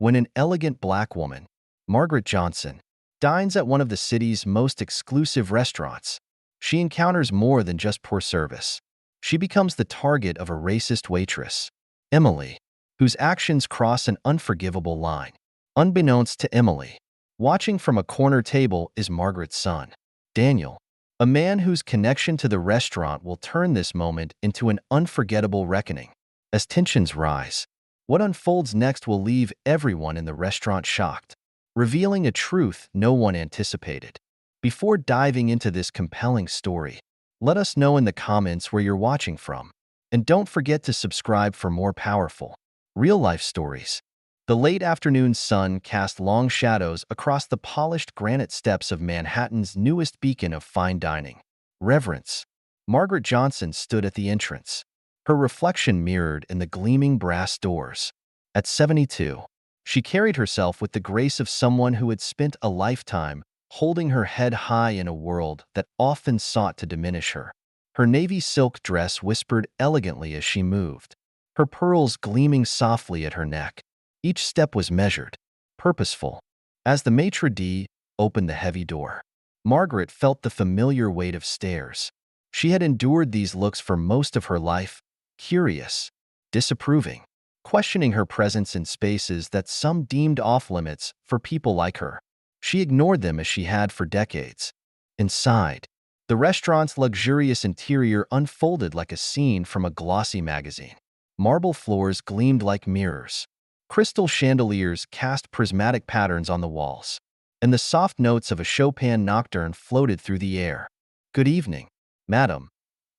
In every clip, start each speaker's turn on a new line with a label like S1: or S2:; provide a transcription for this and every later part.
S1: when an elegant black woman, Margaret Johnson, dines at one of the city's most exclusive restaurants. She encounters more than just poor service. She becomes the target of a racist waitress, Emily, whose actions cross an unforgivable line. Unbeknownst to Emily, watching from a corner table is Margaret's son, Daniel, a man whose connection to the restaurant will turn this moment into an unforgettable reckoning. As tensions rise, what unfolds next will leave everyone in the restaurant shocked, revealing a truth no one anticipated. Before diving into this compelling story, let us know in the comments where you're watching from. And don't forget to subscribe for more powerful, real-life stories. The late afternoon sun cast long shadows across the polished granite steps of Manhattan's newest beacon of fine dining, Reverence. Margaret Johnson stood at the entrance, her reflection mirrored in the gleaming brass doors. At 72, she carried herself with the grace of someone who had spent a lifetime holding her head high in a world that often sought to diminish her. Her navy silk dress whispered elegantly as she moved, her pearls gleaming softly at her neck. Each step was measured, purposeful. As the maitre d' opened the heavy door, Margaret felt the familiar weight of stares. She had endured these looks for most of her life, curious, disapproving, questioning her presence in spaces that some deemed off-limits for people like her. She ignored them as she had for decades. Inside, the restaurant's luxurious interior unfolded like a scene from a glossy magazine. Marble floors gleamed like mirrors. Crystal chandeliers cast prismatic patterns on the walls, and the soft notes of a Chopin nocturne floated through the air. "Good evening, madam,"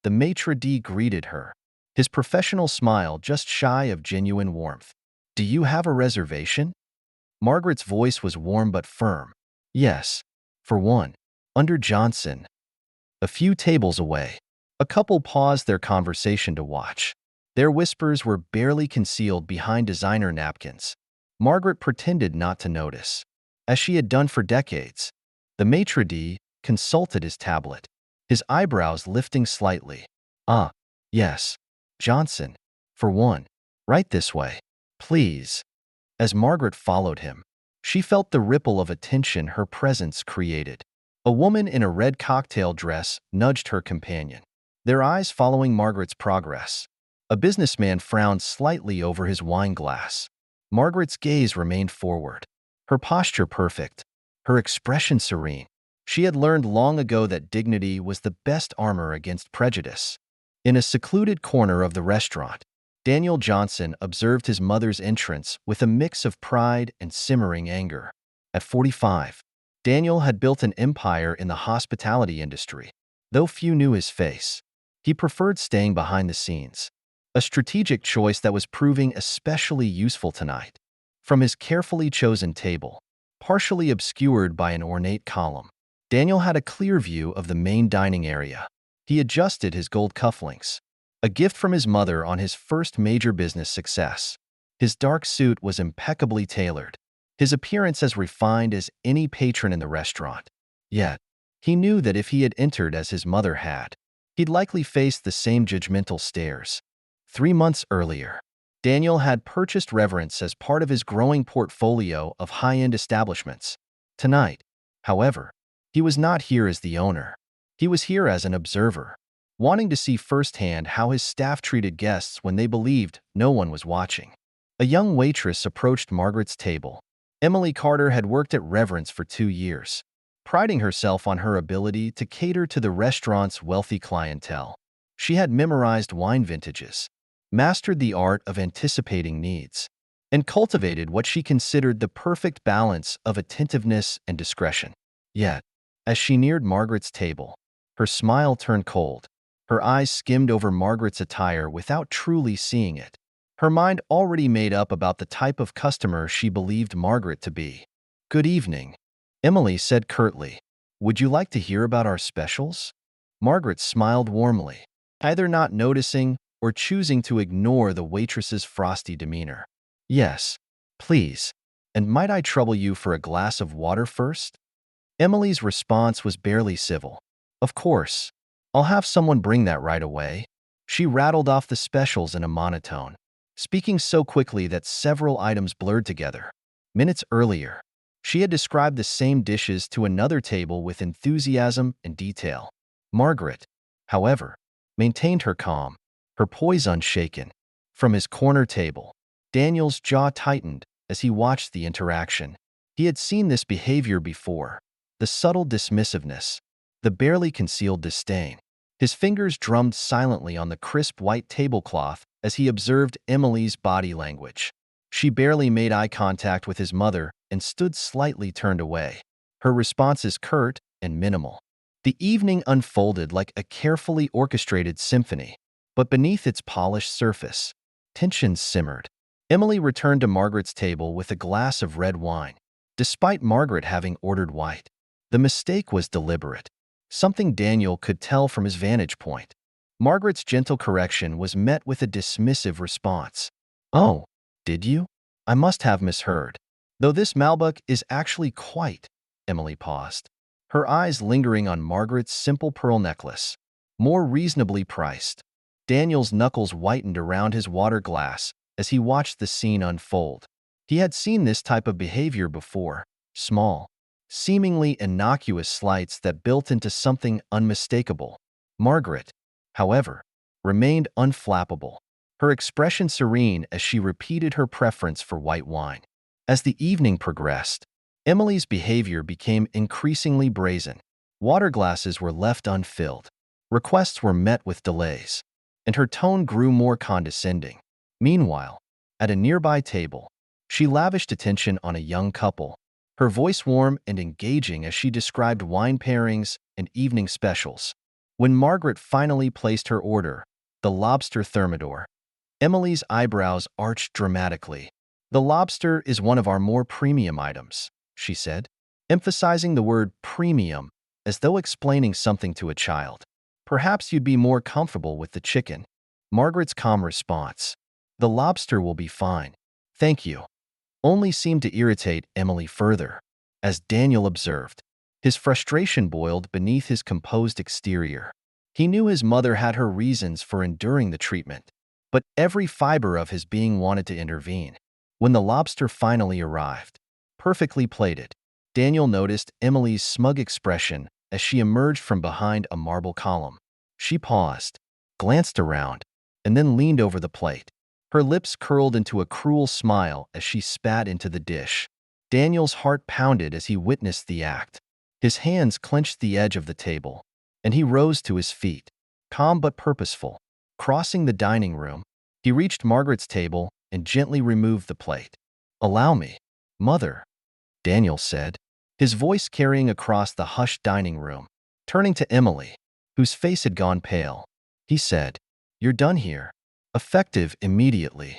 S1: the maitre d' greeted her, his professional smile just shy of genuine warmth. "Do you have a reservation?" Margaret's voice was warm but firm. "Yes, for one, under Johnson." A few tables away, a couple paused their conversation to watch. Their whispers were barely concealed behind designer napkins. Margaret pretended not to notice. As she had done for decades, the maitre d' consulted his tablet, his eyebrows lifting slightly. "Ah, yes, Johnson, for one. Right this way, please." As Margaret followed him, she felt the ripple of attention her presence created. A woman in a red cocktail dress nudged her companion, their eyes following Margaret's progress. A businessman frowned slightly over his wine glass. Margaret's gaze remained forward, her posture perfect, her expression serene. She had learned long ago that dignity was the best armor against prejudice. In a secluded corner of the restaurant, Daniel Johnson observed his mother's entrance with a mix of pride and simmering anger. At 45, Daniel had built an empire in the hospitality industry. Though few knew his face, he preferred staying behind the scenes, a strategic choice that was proving especially useful tonight. From his carefully chosen table, partially obscured by an ornate column, Daniel had a clear view of the main dining area. He adjusted his gold cufflinks, a gift from his mother on his first major business success. His dark suit was impeccably tailored, his appearance as refined as any patron in the restaurant. Yet, he knew that if he had entered as his mother had, he'd likely face the same judgmental stares. 3 months earlier, Daniel had purchased Reverence as part of his growing portfolio of high-end establishments. Tonight, however, he was not here as the owner. He was here as an observer, wanting to see firsthand how his staff treated guests when they believed no one was watching. A young waitress approached Margaret's table. Emily Carter had worked at Reverence for 2 years, priding herself on her ability to cater to the restaurant's wealthy clientele. She had memorized wine vintages, mastered the art of anticipating needs, and cultivated what she considered the perfect balance of attentiveness and discretion. Yet, as she neared Margaret's table, her smile turned cold. Her eyes skimmed over Margaret's attire without truly seeing it, her mind already made up about the type of customer she believed Margaret to be. "Good evening," Emily said curtly. "Would you like to hear about our specials?" Margaret smiled warmly, either not noticing or choosing to ignore the waitress's frosty demeanor. "Yes, please. And might I trouble you for a glass of water first?" Emily's response was barely civil. "Of course. I'll have someone bring that right away." She rattled off the specials in a monotone, speaking so quickly that several items blurred together. Minutes earlier, she had described the same dishes to another table with enthusiasm and detail. Margaret, however, maintained her calm, her poise unshaken. From his corner table, Daniel's jaw tightened as he watched the interaction. He had seen this behavior before, the subtle dismissiveness, the barely concealed disdain. His fingers drummed silently on the crisp white tablecloth as he observed Emily's body language. She barely made eye contact with his mother and stood slightly turned away. Her responses curt and minimal. The evening unfolded like a carefully orchestrated symphony, but beneath its polished surface, tensions simmered. Emily returned to Margaret's table with a glass of red wine, despite Margaret having ordered white. The mistake was deliberate, something Daniel could tell from his vantage point. Margaret's gentle correction was met with a dismissive response. "Oh, did you? I must have misheard. Though this Malbec is actually quite—" Emily paused, her eyes lingering on Margaret's simple pearl necklace, more reasonably priced. Daniel's knuckles whitened around his water glass as he watched the scene unfold. He had seen this type of behavior before, small, seemingly innocuous slights that built into something unmistakable. Margaret, however, remained unflappable, her expression serene as she repeated her preference for white wine. As the evening progressed, Emily's behavior became increasingly brazen. Water glasses were left unfilled, requests were met with delays, and her tone grew more condescending. Meanwhile, at a nearby table, she lavished attention on a young couple, her voice warm and engaging as she described wine pairings and evening specials. When Margaret finally placed her order, the lobster thermidor, Emily's eyebrows arched dramatically. "The lobster is one of our more premium items," she said, emphasizing the word premium as though explaining something to a child. "Perhaps you'd be more comfortable with the chicken." Margaret's calm response, "The lobster will be fine, thank you," only seemed to irritate Emily further. As Daniel observed, his frustration boiled beneath his composed exterior. He knew his mother had her reasons for enduring the treatment, but every fiber of his being wanted to intervene. When the lobster finally arrived, perfectly plated, Daniel noticed Emily's smug expression as she emerged from behind a marble column. She paused, glanced around, and then leaned over the plate. Her lips curled into a cruel smile as she spat into the dish. Daniel's heart pounded as he witnessed the act. His hands clenched the edge of the table, and he rose to his feet, calm but purposeful. Crossing the dining room, he reached Margaret's table and gently removed the plate. "Allow me, Mother," Daniel said, his voice carrying across the hushed dining room. Turning to Emily, whose face had gone pale, he said, "You're done here." Effective immediately.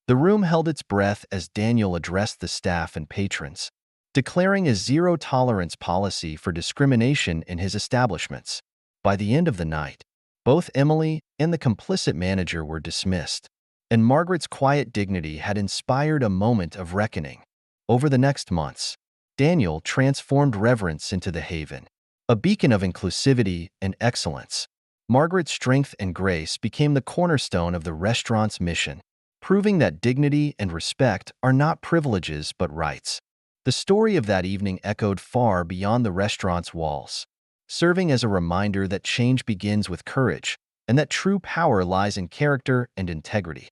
S1: The room held its breath as Daniel addressed the staff and patrons, declaring a zero-tolerance policy for discrimination in his establishments. By the end of the night, both Emily and the complicit manager were dismissed, and Margaret's quiet dignity had inspired a moment of reckoning. Over the next months, Daniel transformed Reverence into the haven, a beacon of inclusivity and excellence. Margaret's strength and grace became the cornerstone of the restaurant's mission, proving that dignity and respect are not privileges but rights. The story of that evening echoed far beyond the restaurant's walls, serving as a reminder that change begins with courage and that true power lies in character and integrity.